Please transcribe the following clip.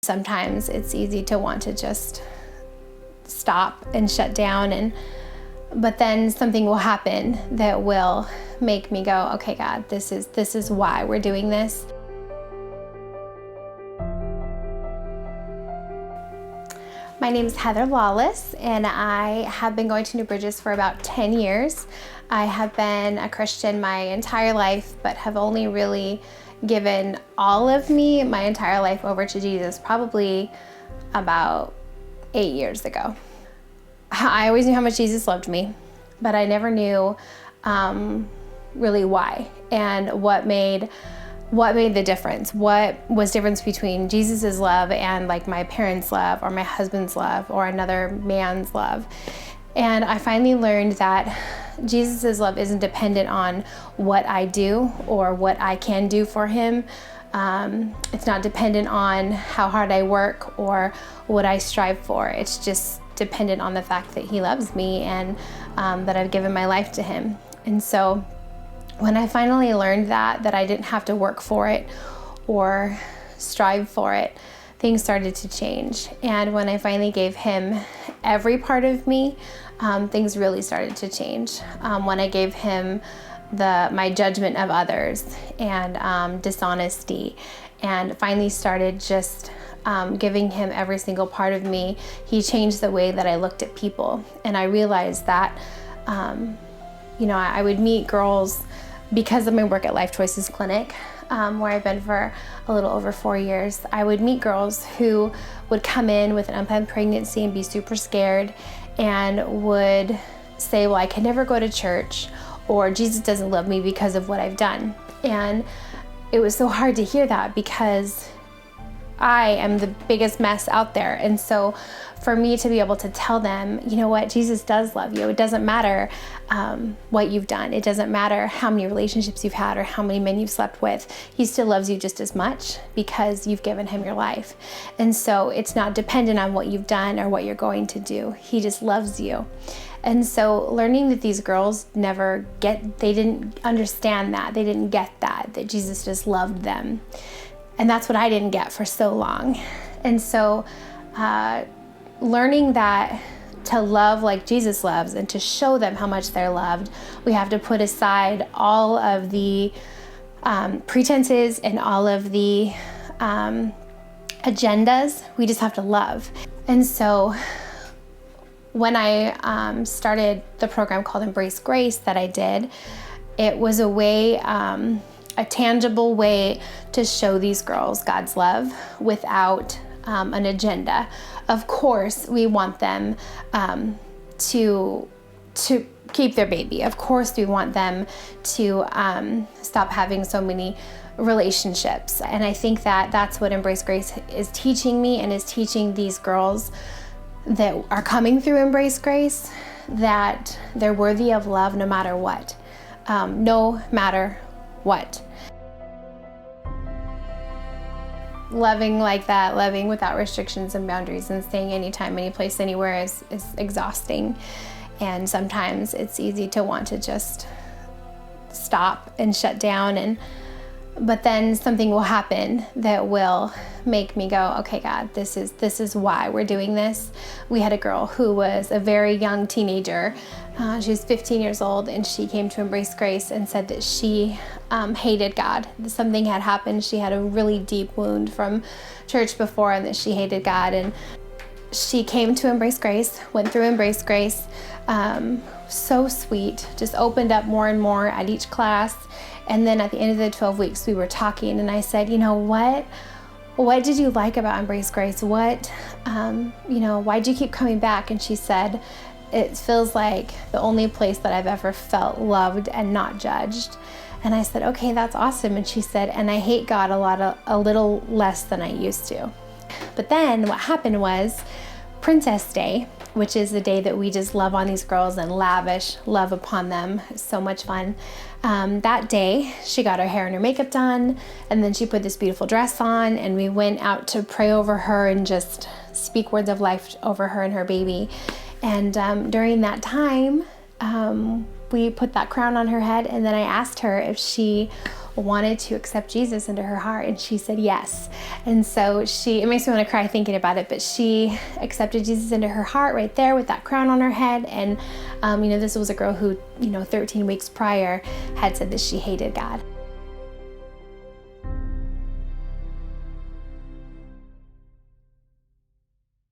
Sometimes it's easy to want to just stop and shut down, but then something will happen that will make me go, okay, God, this is why we're doing this. My name is Heather Lawless, and I have been going to New Bridges for about 10 years. I have been a Christian my entire life, but have only really given all of me, my entire life, over to Jesus probably about 8 years ago. I always knew how much Jesus loved me, but I never knew really why and what made the difference. What was the difference between Jesus's love and like my parents' love or my husband's love or another man's love. And I finally learned that Jesus's love isn't dependent on what I do or what I can do for him. It's not dependent on how hard I work or what I strive for. It's just dependent on the fact that he loves me and that I've given my life to him. And so when I finally learned that I didn't have to work for it or strive for it, things started to change. And when I finally gave him every part of me, things really started to change. When I gave him my judgment of others and dishonesty, and finally started just giving him every single part of me, he changed the way that I looked at people. And I realized that, I would meet girls because of my work at Life Choices Clinic, where I've been for a little over 4 years. I would meet girls who would come in with an unplanned pregnancy and be super scared and would say, well, I can never go to church, or Jesus doesn't love me because of what I've done. And it was so hard to hear that because I am the biggest mess out there. And so for me to be able to tell them, you know what, Jesus does love you. It doesn't matter what you've done. It doesn't matter how many relationships you've had or how many men you've slept with. He still loves you just as much because you've given him your life. And so it's not dependent on what you've done or what you're going to do. He just loves you. And so learning that these girls they didn't understand that. They didn't get that Jesus just loved them. And that's what I didn't get for so long. And so learning that to love like Jesus loves and to show them how much they're loved, we have to put aside all of the pretenses and all of the agendas. We just have to love. And so when I started the program called Embrace Grace that I did, it was a way, a tangible way to show these girls God's love without an agenda. Of course, we want them to keep their baby. Of course, we want them to stop having so many relationships. And I think that that's what Embrace Grace is teaching me and is teaching these girls that are coming through Embrace Grace, that they're worthy of love no matter what. No matter what. Loving like that, loving without restrictions and boundaries and staying anytime, any place, anywhere is exhausting. And sometimes it's easy to want to just stop and shut down, but then something will happen that will make me go, okay, God, this is why we're doing this. We had a girl who was a very young teenager. She was 15 years old, and she came to Embrace Grace and said that she hated God. Something had happened. She had a really deep wound from church before, and that she hated God. And she came to Embrace Grace, went through Embrace Grace, so sweet, just opened up more and more at each class. And then at the end of the 12 weeks, we were talking, and I said, you know, what did you like about Embrace Grace? Why'd you keep coming back? And she said, it feels like the only place that I've ever felt loved and not judged. And I said, okay, that's awesome. And she said, and I hate God a little less than I used to. But then what happened was Princess Day, which is the day that we just love on these girls and lavish love upon them. It's so much fun. That day, she got her hair and her makeup done, and then she put this beautiful dress on, and we went out to pray over her and just speak words of life over her and her baby. And during that time, we put that crown on her head, and then I asked her if she wanted to accept Jesus into her heart, and she said yes. And so it makes me want to cry thinking about it, but she accepted Jesus into her heart right there with that crown on her head. And this was a girl who 13 weeks prior had said that she hated God.